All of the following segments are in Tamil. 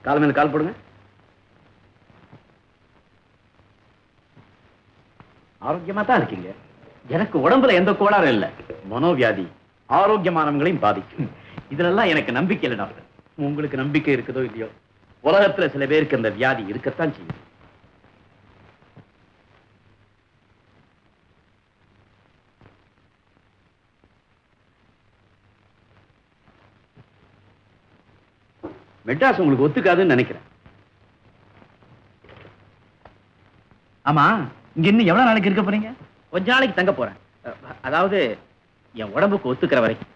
கால் மேல கால் போடுங்க. ஆரோக்கியமா தான் இருக்கீங்க. எனக்கு உடம்புல எந்த கோளாறும் இல்ல. மனோவியாதி ஆரோக்கியமானவங்களையும் பாதிக்கும். இதெல்லாம் எனக்கு நம்பிக்கை இல்லை டாக்டர். உங்களுக்கு நம்பிக்கை இருக்குதோ இல்லையோ, உலகத்துல சில பேருக்கு அந்த வியாதி இருக்கத்தான் செய்யும். மெட்ராஸ் உங்களுக்கு ஒத்துக்காதுன்னு நினைக்கிறேன். ஆமா, இங்க இன்னும் எவ்வளவு நாளைக்கு இருக்க போறீங்க? கொஞ்ச நாளைக்கு தங்க போறேன். அதாவது என் உடம்புக்கு ஒத்துக்கிற வரைக்கும்.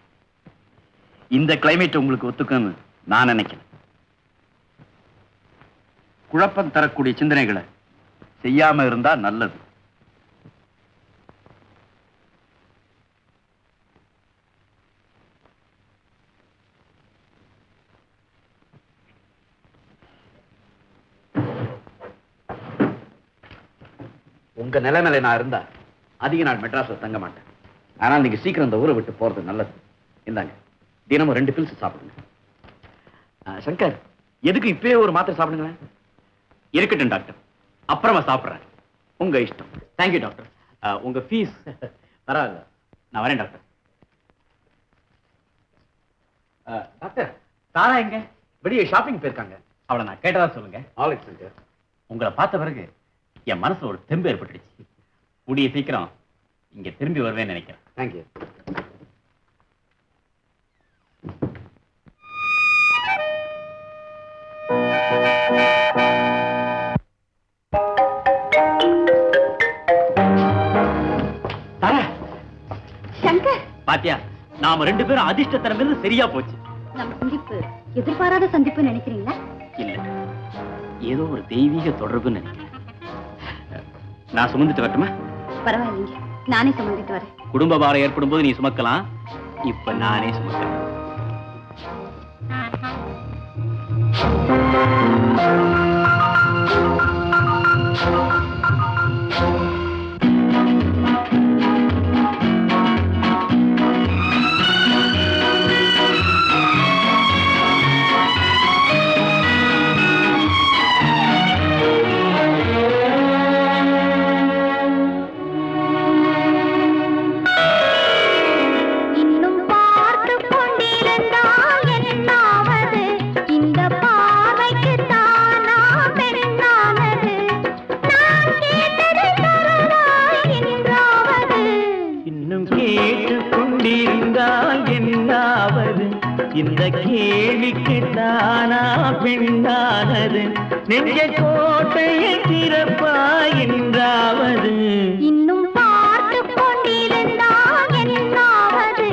இந்த கிளைமேட் உங்களுக்கு ஒத்துக்குன்னு நான் நினைக்கிறேன். குழப்பம் தரக்கூடிய சிந்தனைகளை செய்யாம இருந்தா நல்லது. உங்க நிலைமையில நான் இருந்தா அதிக நாள் மெட்ராஸ்ல தங்க மாட்டேன். ஆனால் நீங்க சீக்கிரம் இந்த ஊரை விட்டு போறது நல்லது. இந்தாங்க, தினமும் 2 பில்ஸ் சாப்பிடுங்க. சங்கர், எதுக்கு இப்பவே ஒரு மாத்திரை சாப்பிடுங்களேன்? இருக்கட்டும் டாக்டர், அப்புறமா சாப்பிடுறேன். உங்க இஷ்டம். Thank you doctor. உங்க ஃபீஸ் பரவாயில்ல. நான் வரேன் டாக்டர். டாக்டர், தாரா எங்க? வெளியே ஷாப்பிங் போயிருக்காங்க. அவளை நான் கேட்டதா சொல்லுங்க. ஆலெக்ஸ் சங்கர், உங்களை பார்த்த பிறகு என் மனசு ஒரு தெம்பு ஏற்பட்டுடுச்சு. கூடிய சீக்கிரம் இங்க திரும்பி வருவேன்னு நினைக்கிறேன். தேங்க்யூ. சங்கர், பாத்தியா, நாம 2 பேரும் அதிர்ஷ்டத்தனம் சரியா போச்சு. நம்ம சந்திப்பு எதிர்பாராத சந்திப்பு நினைக்கிறீங்களா? இல்ல, ஏதோ ஒரு தெய்வீக தொடர்புன்னு நினைக்கிறேன். நான் சுமந்துட்டு வரட்டுமா? பரவாயில்லைங்க, நானே சுமந்துட்டு வரேன். குடும்ப பாரம் ஏற்படும் போது நீ சுமக்கலாம். இப்ப நானே சுமக்கிறேன். இந்த கேள்விக்கு தானா பெண்ணானது, நெஞ்ச கோட்டையை திறப்பாய் என்றாவது, இன்னும் பார்த்து கொண்டிருந்தால் என்னாவது?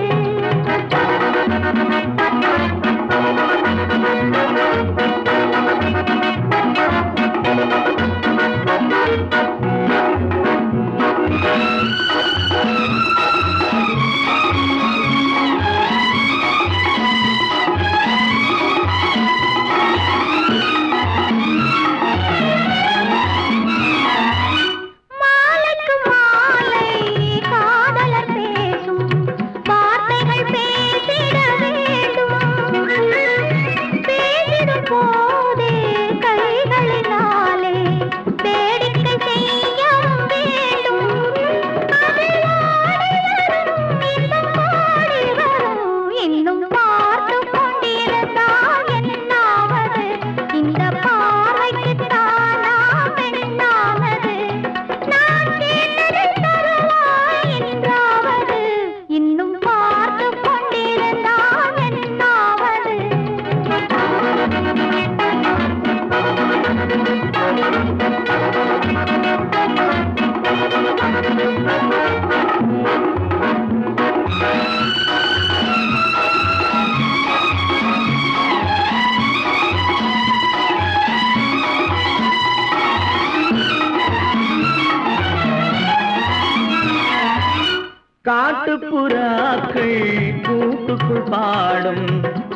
காட்டுப்புறாக்கள் கூட்டுக்குள் பாடும்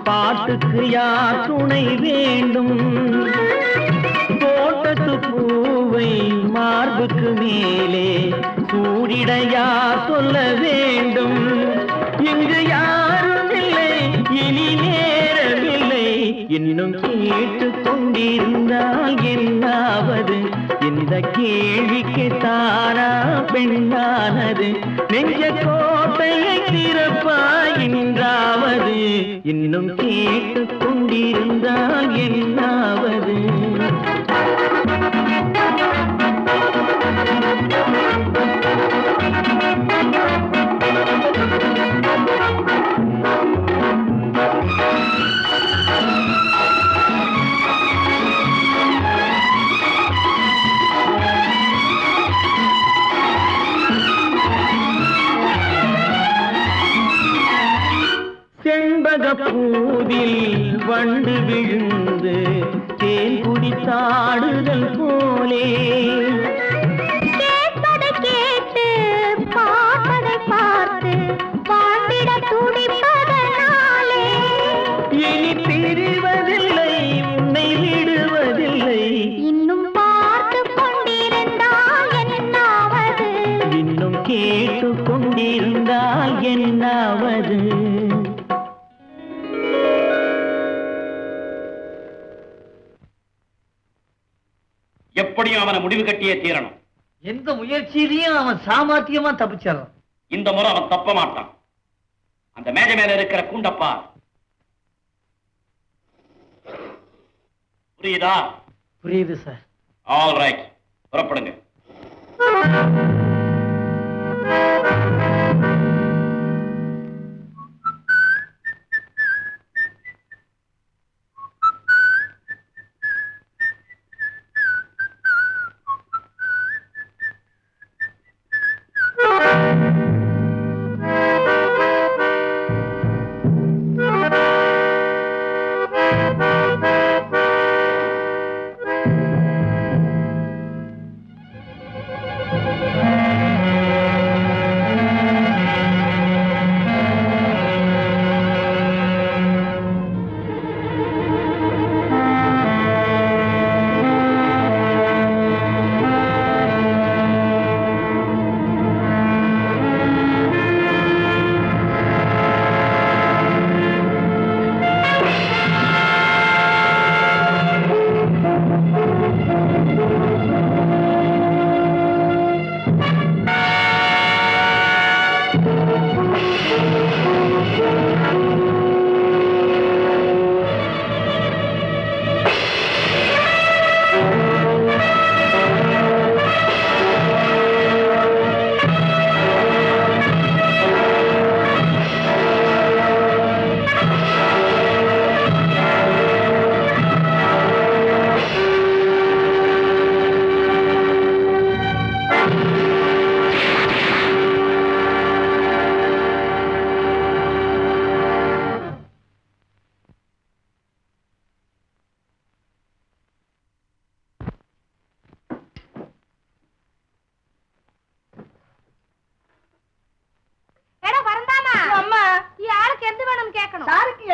பாட்டுக்கு யார் துணை வேண்டும்? தோட்டத்து பூவை மார்புக்கு மேலே சூடிட யார் சொல்ல வேண்டும்? இங்கு யாரும் இல்லை, இனி நேரமில்லை இன்னும் கேட்டுக் கொண்டிருந்தால் என்னாவது? இந்த கேள்விக்கு தானா பெண்ணானது? நெஞ்ச கோட்டையை திறப்பாயின்றாவது? இன்னும் கேட்டுக் கொண்டிருந்தால் என்னாவது? செண்பகப்பூவில் வண்டு விழுந்து தேன் குடித்தாடுதல் போலே கேட்பதை கேட்டு பார்ப்பதை பார்த்து வாழ்ந்திட துடிப்பதனாலே இனி பிரிவதில்லை, உன்னை விடுவதில்லை. இன்னும் பார்த்து கொண்டிருந்தால் என்னாவது? இன்னும் கேட்டுக் கொண்டிருந்தால் என்னாவது? எப்படியும் அவனை முடிவு கட்டியே தீரணும். எந்த முயற்சியிலையும் அவன் சாமர்த்தியமா தப்பிச்சிடறான். இந்த முறை அவன் தப்ப மாட்டான். அந்த மேஜை மேல இருக்கிற கூண்டப்பா, புரியுதா? புரியுது சார். ஆல் ரைட், புறப்படுங்க.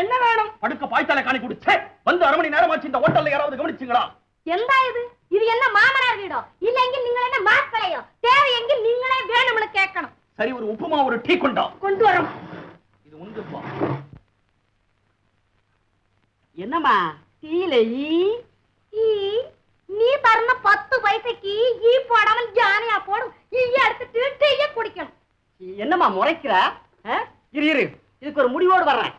என்ன வேணும்? படுக்க பாய்த்தால காணி குடிச்சே வந்து 1/2 மணி நேரம் ஆச்சு. இந்த ஹோட்டல்ல யாராவது கவனிச்சீங்களா? எந்த இது என்ன மாமனார் வீடோ இல்ல எங்க நீங்களே என்ன மாப்பிளையோ? தேவை எங்க நீங்களே வேணும்னு கேட்கணும். சரி, ஒரு உப்புமா ஒரு டீ கொண்டா. கொண்டு வரோம். இது உண்டுப்பா. என்னம்மா டீல ஈ நீ தரன 10 பைசைக்கு ஈ போடாம ஜானியா போடும். ஈ எடுத்துட்டு டீயே குடிக்கணும். என்னம்மா முறைக்கிற? இரு இரு, இதுக்கு ஒரு முடிவோடு வர்றேன்.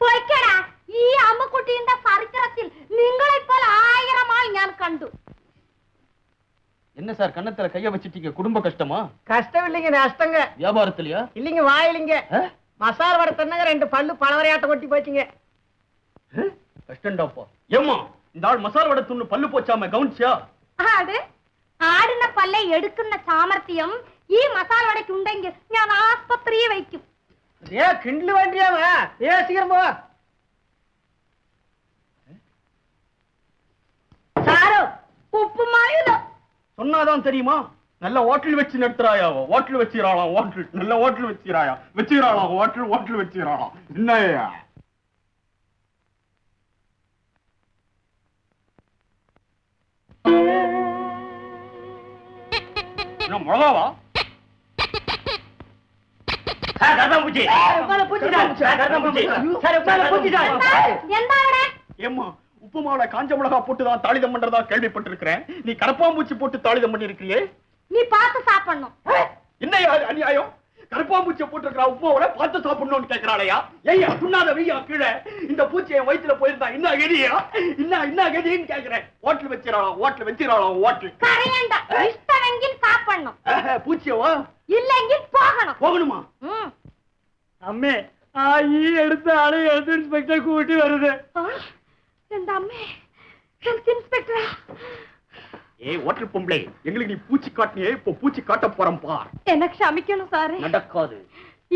പൊയ്ക്കടാ. ഈ അമ്മക്കുട്ടിയുടെ ചരിത്രത്തിൽ നിങ്ങളെ പോലെ 1000 ആൾ ഞാൻ കണ്ടു. என்ன சார் கண்ணத்துல கைய வச்சிட்டீங்க? குடும்ப கஷ்டமா? கஷ்டம் இல்லைங்க, நஷ்டங்க. வியாபாரத்திலயா? இல்லைங்க, வாயிலிங்க. மசால் வடை தன்னங்க 2 பல்லு பழவரையாட்ட கொட்டி போச்சுங்க. கஷ்டம்டாப்பா. ஏம்மா இந்த ஆள் மசாலா வடை துண்ணு பல்லு போச்சாம கவுன்சியா? ആട് ആടുന്ന പല്ലെ എടുക്കുന്ന സാമർത്ഥ്യം ഈ മസാല വടയ്ക്ക് ഉണ്ടെങ്കിൽ ഞാൻ ആസ്പത്രിയെ വയ്ക്കും. ஏ கிண்டல் வேண்டியாவ, ஏ சீக்கிரம் போ. സാരോ ഉപ്പുമായിലോ சொன்னாதான் தெரியுமா? நல்ல ஹோட்டல் வச்சு நடத்துறாயா? ஹோட்டல் வச்சிராளாம். ஹோட்டல் நல்ல ஹோட்டல் வச்சிராளாம். ஹோட்டல் வச்சிராளாம். என்னய்யா என்ன மிளகாவா? பூச்சி എന്താ അവിടെ? ஏம்மா உப்பு மாவுல காஞ்ச மிளகா போட்டு தான் தாளிதம் பண்றதா கேள்விப்பட்டிருக்கிறேன். நீ கரப்பாம்பூச்சி போட்டு தாளிதம் பண்ணி இருக்கிறியே, நீ பார்த்து சாப்பிடணும். என்ன யாரு அநியாயம்? கரப்பாம்பூச்சியை போட்டுருக்கா உப்புமாவோட பார்த்து சாப்பிடணும்னு கேட்கிறாளையா? ஏய்யா துண்ணாத வெய்யா கீழே. இந்த பூச்சி என் வயிற்றுல போயிருந்தா என்ன கதியா? என்ன கதின்னு கேட்கிறேன். ஹோட்டல் வச்சிடலாம் ஹோட்டல். கரையண்டா இஷ்டவெங்கில் சாப்பிடணும். பூச்சியவா இல்லெங்கில் போகணும். போகணுமா? அம்மே ஆயி எடுத்த ஆளு ஹெல்த் இன்ஸ்பெக்டர் கூட்டி வருது. இந்த அம்மே ஹெல்த் இன்ஸ்பெக்டரா? ஏய் ஹோட்டல் பொம்பளை, எங்களுக்கு நீ பூச்சி காட்டினியே, இப்போ பூச்சி காட்ட போறோம் பார். என்ன க்ஷமிக்கணும் சாரே. நடக்காது.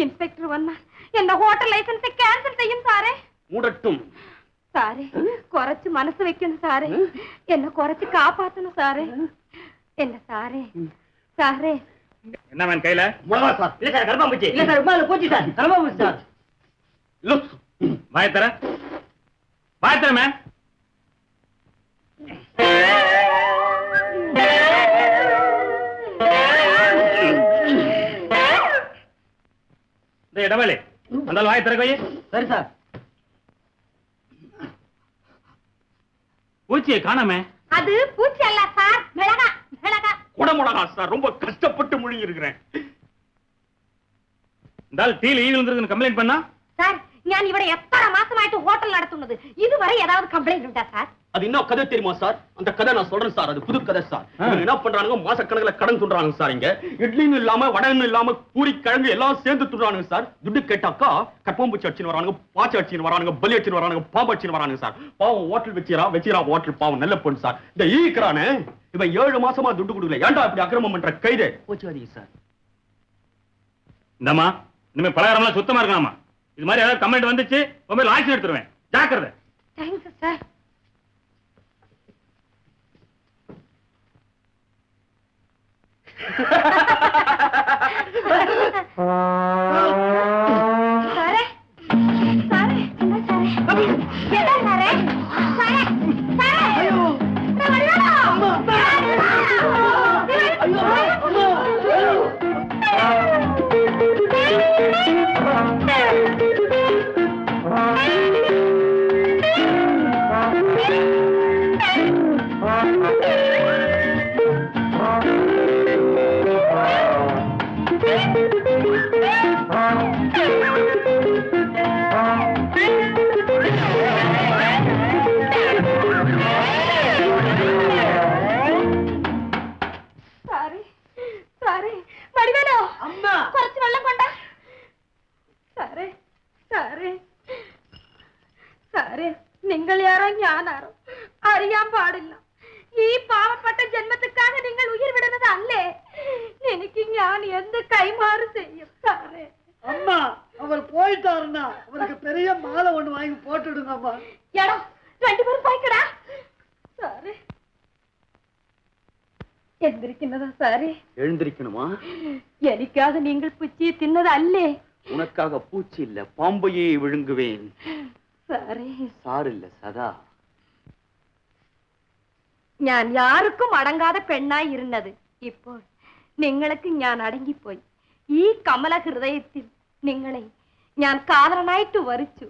இன்ஸ்பெக்டர் வந்தா என்ன ஹோட்டல் லைசன்ஸை கேன்சல் செய்யும் சாரே. மூடட்டும். சாரே குறைச்சு மனசு வைக்கணும் சாரே. என்ன குறைச்சு காப்பாத்தணும் சாரே. என்ன சாரே சாரே. என்ன மேன் கையில? மிளகா சார். இல்ல சார் கரப்பாம்பூச்சி. இல்ல சார் உமால போச்சு சார், கரப்பாம்பூச்சி சார். வாயத்தர மேன். இந்த இடவேளை அந்த வாயத்தர கையே. சரி சார். பூச்சியை காணாமே. அது பூச்சி அல்ல சார், மிளகா மிளகா. குடமிளகா சார், ரொம்ப கஷ்டப்பட்டு முழுங்கி இருக்கிறேன். இந்த டீல ஈ விழுந்திருக்குன்னு கம்ப்ளைண்ட் பண்ணா சார், ഞാൻ ഇവിടെ എത്ര മാസമായിട്ട് ഹോട്ടൽ നടത്തുന്നത്, ഇതുവരെ ஏதாவது கம்ப்ளைண்ட் உண்டா சார்? அது என்ன கதை தெரியுமா சார்? அந்த கதை நான் சொல்றேன் சார், அது புது கதை சார். இவங்க என்ன பண்றாங்க, மாசக்கணக்குல கடன் துண்றாங்க சார். இங்க இட்லின்னு இல்லாம வடன்னு இல்லாம பூரி கிழங்கு எல்லாம் சேர்ந்து துண்றானுங்க சார். துட்டு கேட்டாக்கா கற்பம்பூச்சி அடிச்சுன்னு வரானுங்க, பாச்சி அடிச்சுன்னு வரானுங்க, பலி அடிச்சுன்னு வரானுங்க, பாம்பு அடிச்சுன்னு வரானுங்க சார். பாவம் ஹோட்டல் வச்சிரா ஹோட்டல் பாவம் நல்ல பொண்ணு சார். இந்த ஈக்கிறானே இவன் 7 மாசமா துட்டு கொடுக்கல. ஏன்டா இப்படி அக்கிரமம் பண்ற கைதே போச்சுவாதீங்க சார். இந்தம்மா இனிமே பலகாரம்லாம் சுத்தமா இருக்கலாமா? இது மாதிரி ஏதாவது கமெண்ட் வந்துச்சு மொபைல் ஆக்ஷன் எடுத்துருவேன், ஜாக்கிரதை. Thanks sir. சாரே சாரே என்ன சாரே என்ன சாரே சாரே சாரே ஐயோ നിങ്ങൾ യാരോ ഞാനാരോ അറിയാൻ പാടില്ല. ഈ പാവപ്പെട്ട ജന്മത്തിക്കാக നിങ്ങൾ ഉயிர் വിടുന്നത് അല്ലേ? എനിക്ക് ഞാൻ എന്ത് കൈമാறு செய்யும் സാറേ? அம்மா அவர் போயிட்டாருன்னா அவருக்கு பெரிய மாலை ஒண்ணு வாங்கி போட்டுடுங்க அம்மா. എടാ രണ്ടുപേരും പോയിക്കടാ സാറേ. എந்திരിക്കുന്നതാ സാറേ? எழுந்திருக்கணுமா? എനിക്കാக നിങ്ങൾ പുച്ചിയെ തിന്നതല്ലേ? உனக்காக பூச்சி இல்ல பாம்பையே விழுங்குவேன். സാറേ சார் இல்ல சதா. ഞാൻ யாருக்கும் அடங்காத பெண்ணாய் இருந்தது. ഇപ്പോൾ നിങ്ങൾക്ക് ഞാൻ അടങ്ങിപ്പോയി. ഈ കമല ഹൃദയത്തിൽ നിങ്ങളെ ഞാൻ കാതലനായിട്ട് വരിച്ചു.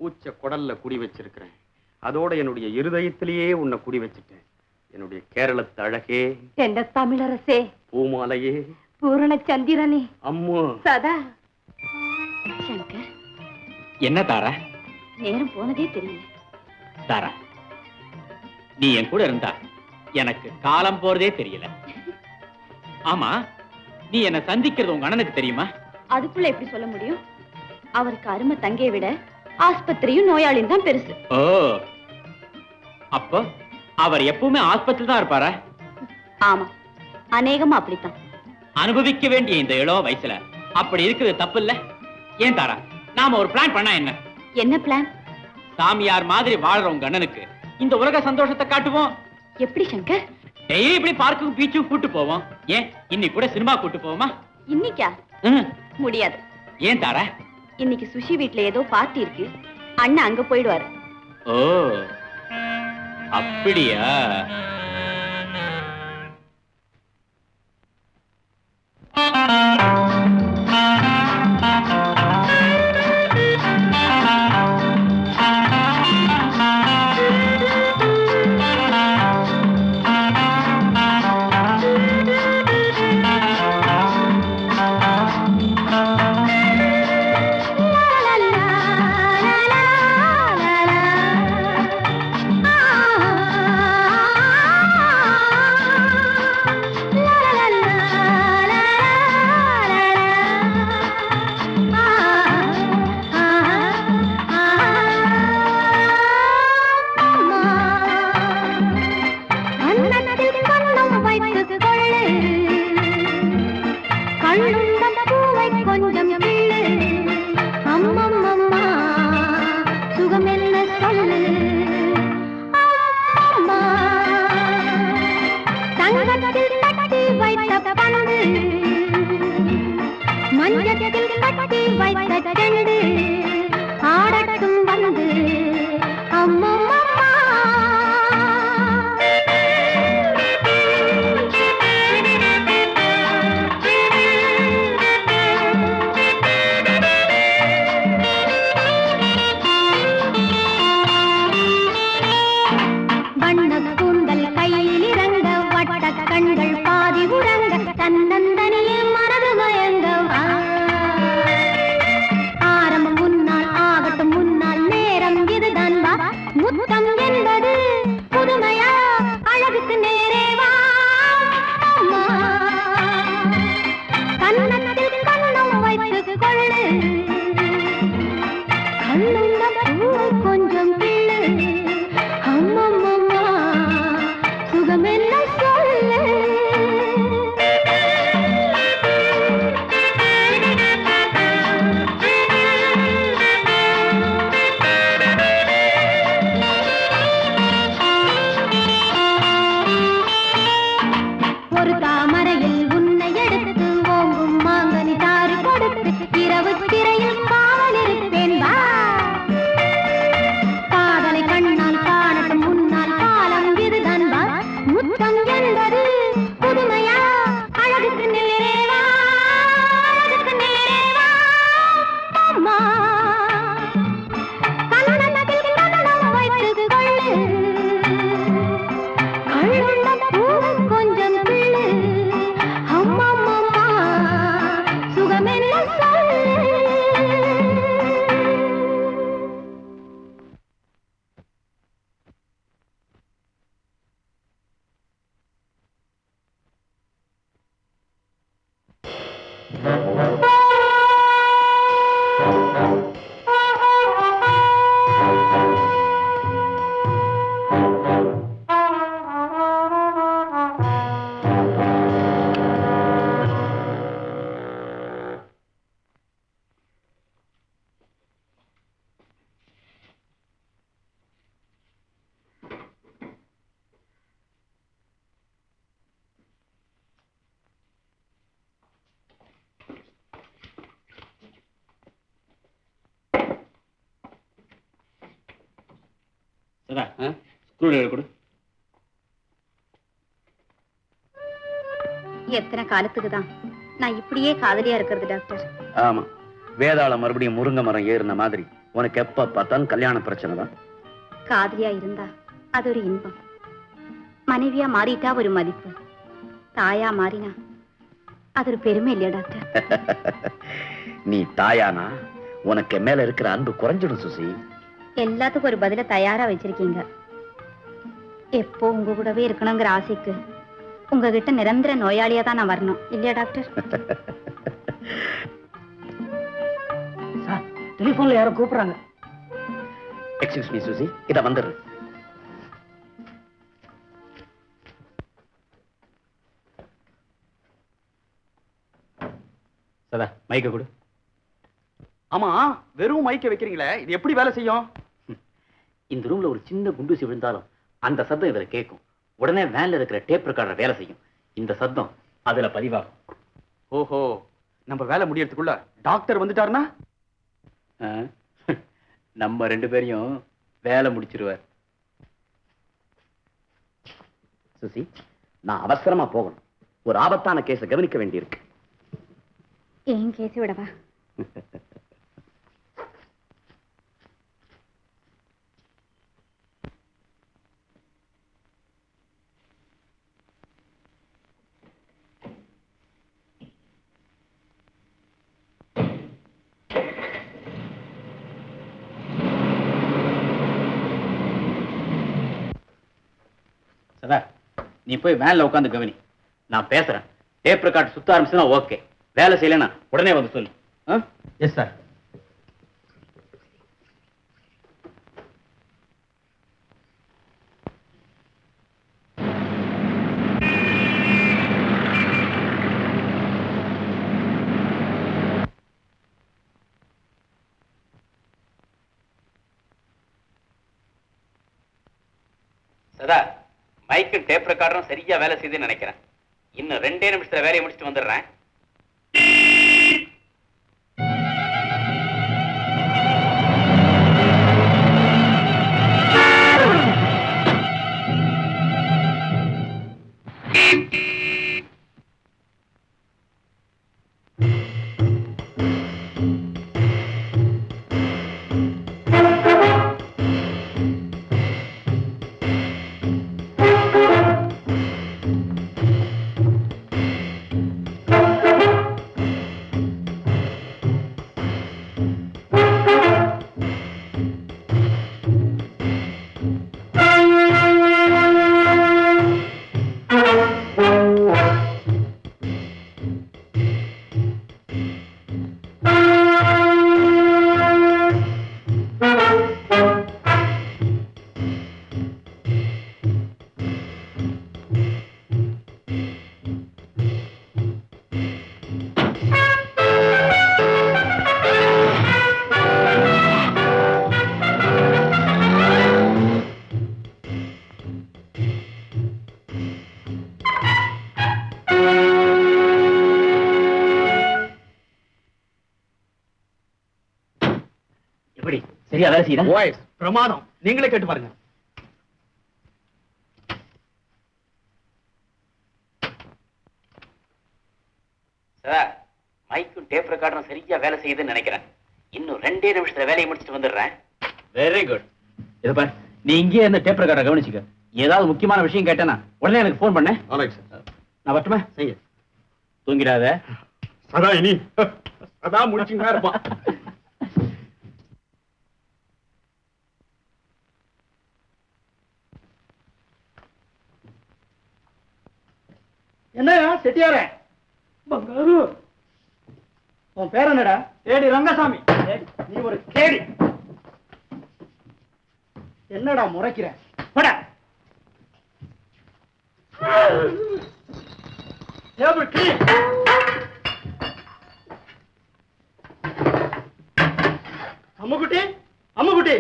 பூச்ச குடல்ல குடி வச்சிருக்கிறேன். அதோட என்னுடைய இருதயத்திலேயே உன்னை குடி வச்சிட்டேன். என்னுடைய கேரளத்து அழகே, എന്റെ തമിഴരസേ, பூமாலையே, பூரணச்சந்திரனே, அம்மா சதா. சங்கர், என்ன தாரா? நேரம் போனதே தெரியல. தாரா, நீ என் கூட இருந்தா எனக்கு காலம் போறதே தெரியல. ஆமா, நீ என்ன சந்திக்கிறது உங்க அண்ணனுக்கு தெரியுமா? அதுக்குள்ள எப்படி சொல்ல முடியும்? அவருக்கு அருமை தங்கையை விட ஆஸ்பத்திரியும் நோயாளியும் தான் பெருசு. ஓ, அப்போ அவர் எப்பவுமே ஆஸ்பத்திரி தான் இருப்பாரா? ஆமா, அநேகமா அப்படித்தான். அனுபவிக்க வேண்டிய இந்த இளோ வயசுல அப்படி இருக்கிறது தப்பு இல்ல. ஏன் தாரா, நாம ஒரு பிளான் பண்ணா என்ன? என்ன பிளான்? சாமியார் மாதிரி வாழ்ற உங்க அண்ணனுக்கு இந்த உலக சந்தோஷத்தை காட்டுவோம். எப்படி சங்கர்? டெய்லி இப்படி பார்க்கும் பீச்சும் கூட்டு போவோம். ஏன் இன்னைக்கு கூட சினிமா கூட்டு போவோமா? இன்னைக்கா? முடியாது. ஏன் தாரா? இன்னைக்கு சுஷி வீட்ல ஏதோ பார்ட்டி இருக்கு, அண்ணா அங்க போயிடுவாரு. ஓ, அப்படியா? கண்ணுண்ட பூவை கொஞ்சம் கிள்ளு அம்மம்மம்மா சுகம் என்ன சொல்லு அம்மம்மா தங்கத்தில் கட்டி வைத்த பந்து மஞ்சத்தில் கட்டி வைத்த செண்டு ஆடட்டும் வந்து அம்மம்மா கண்கள் பாதி உறங்க தன்னந்தனியே மனது மயங்க ஆரம்பம் முன்னால் ஆகட்டும் முன்னால் நேரம் இதுதான் வா முத்தம் என்பது புதுமையா அழகுக்கு நேரே வா அம்மா கன்னத்தில் கண்ணம் வைத்து கொள்ளு கண்ணுண்ட பூவை கொஞ்சம் கிள்ளு அம்மம்மம்மா சுகமென்ன ஒரு தாமரையில் உன்னை எடுத்து ஓங்கும் மாங்கனி தாறு கொடுத்து இரவு திரையில் காவல் இருப்பேன் வா காதலை கண்ணால் காணட்டும் முன்னால் காலம் இதுதான் வா முத்தம் என்பது புதுமையா அழகுக்கு நேரேவா அழகுக்கு நேரேவா அம்மா கண்ணத்தில் கண்ணம் வைத்து கொள்ளு கண்ணுண்ட பூவை கொஞ்சம் கிள்ளு அம்மம்மம்மா சுகமென்ன சொல்லு கொடு. எத்தனை காலத்துக்கு தான் நான் இப்படியே காதலியா இருக்கிறது டாக்டர்? ஆமா, வேதாள மறுபடியும் முருங்கை மரம் ஏறின மாதிரி உனக்கு எப்ப பார்த்தாலும் கல்யாண பிரச்சனை தான். காதலியா இருந்தா அது ஒரு இன்பம், மனைவியா மாறிட்டா ஒரு மதிப்பு, தாயா மாறினா அது ஒரு பெருமை இல்லையா டாக்டர்? நீ தாயானா உனக்கு மேல இருக்கிற அன்பு குறைஞ்சிடும் சுசி. எல்லாத்துக்கும் ஒரு பதில தயாரா வச்சிருக்கீங்க. எப்போ உங்க கூடவே இருக்கணுங்கிற ஆசைக்கு உங்ககிட்ட நிரந்தர நோயாளியா தான் நான் வரணும் இல்லையா டாக்டர்? டெலிபோன்ல யாரோ கூப்பிடுறாங்க. எக்ஸ்கியூஸ் மீ சுசி, இத வந்துரு. சதா மைக்க கொடு. ஆமா, வெறும் மைக்க வைக்கிறீங்களே, இது எப்படி வேலை செய்யும்? இந்த ரூம்ல ஒரு சின்ன குண்டூசி விழுந்தாலும் அந்த சத்தம் இதுல கேட்கும். உடனே வேன்ல இருக்கிற டேப் ரெக்கார்டர் வேலை செய்யும். இந்த சத்தம் அதுல பதிவாகும். ஓஹோ, நம்ம வேலை முடியறதுக்குள்ள டாக்டர் வந்துட்டாருன்னா நம்ம ரெண்டு பேரையும் வேலை முடிச்சிருவார். சுசி, நான் அவசரமா போகணும். ஒரு ஆபத்தான கேஸை கவனிக்க வேண்டியிருக்கு. ஏன் கேஸ் விடவா? சதா, நீ போய் வேன்ல உட்காந்து கவனி. நான் பேசுறேன். டேப் ரெக்கார்ட் சுத்த ஆரம்பிச்சுன்னா ஓகே. வேலை செய்யலன்னா உடனே வந்து சொல்லு. Yes sir. சார் மைக்கு டேப் ரெக்கார்டரும் சரியா வேலை செய்துன்னு நினைக்கிறேன். இன்னும் 2 நிமிஷத்துல வேலையை முடிச்சுட்டு வந்துடுறேன். எப்படி சரியா வேலை செய்யுதா? வாய்ஸ் பிரமாதம். நீங்களே கேட்டு பாருங்க. சார் மைக்கும் டேப் ரெக்கார்டரும் சரியா வேலை செய்யுதுன்னு நினைக்கிறேன். இன்னும் 2 நிமிஷத்துல வேலையை முடிச்சுட்டு வந்துடுறேன். Very good. இத பாரு, நீ இங்கே இந்த டேப் ரெக்கார்டரை கவனிச்சுக்க. ஏதாவது முக்கியமான விஷயம் கேட்டேனா உடனே எனக்கு ஃபோன் பண்ணு. நான் வரட்டுமா? செய்ய தூங்கிடாத. சதா இனி சதா முடிச்சுங்க இருப்பான். என்ன செட்டியார பங்காரு, உன் பேர் என்னடா? ஏடி ரங்கசாமி. நீ ஒரு கேடி. என்னடா முறைக்கிற? போடா. Table clean. அம்முக்குட்டி, அம்முக்குட்டி,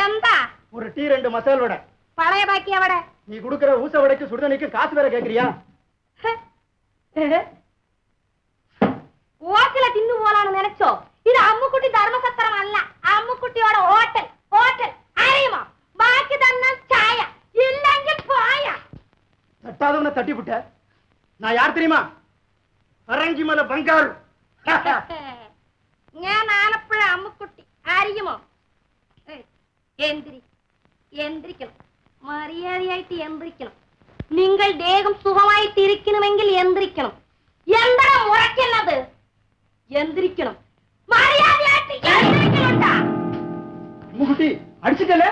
எந்தா ஒரு டீ 2 மசால் வடை. பழைய பாக்கிய வடை. நீ குடுக்கிற ஊச வடைக்கு சுடுதண்ணிக்கு காசு வேற கேக்குறியா? ஓட்டல தின்னு போலான்னு நினைச்சோ? இது அம்முக்குட்டி தர்மசத்திரம் அல்ல, அம்முக்குட்டியோட ஹோட்டல். ஹோட்டல் அறியுமா? பாக்கி தன்னா சாயா இல்லங்க போயா. தட்டாதவனை தட்டி விட்ட. நான் யார் தெரியுமா? அரங்கி மலை பங்காரு. ഞാൻ ആലപ്പുഴ അമ്മുക്കുട്ടി. അറിയുമോ? യന്ത്രിക്കണം, മര്യാദയായിട്ട് യന്ത്രിക്കണം. നിങ്ങൾ ദേഹം സുഖമായിട്ടിരിക്കണമെങ്കിൽ യന്ത്രിക്കണം. എന്താണ് മുറയ്ക്കുന്നത്? യന്ത്രിക്കണം, മര്യാദയായിട്ട് യന്ത്രിക്കണുണ്ടാ. அம்முக்குட்டி அடிச்சுக்கல.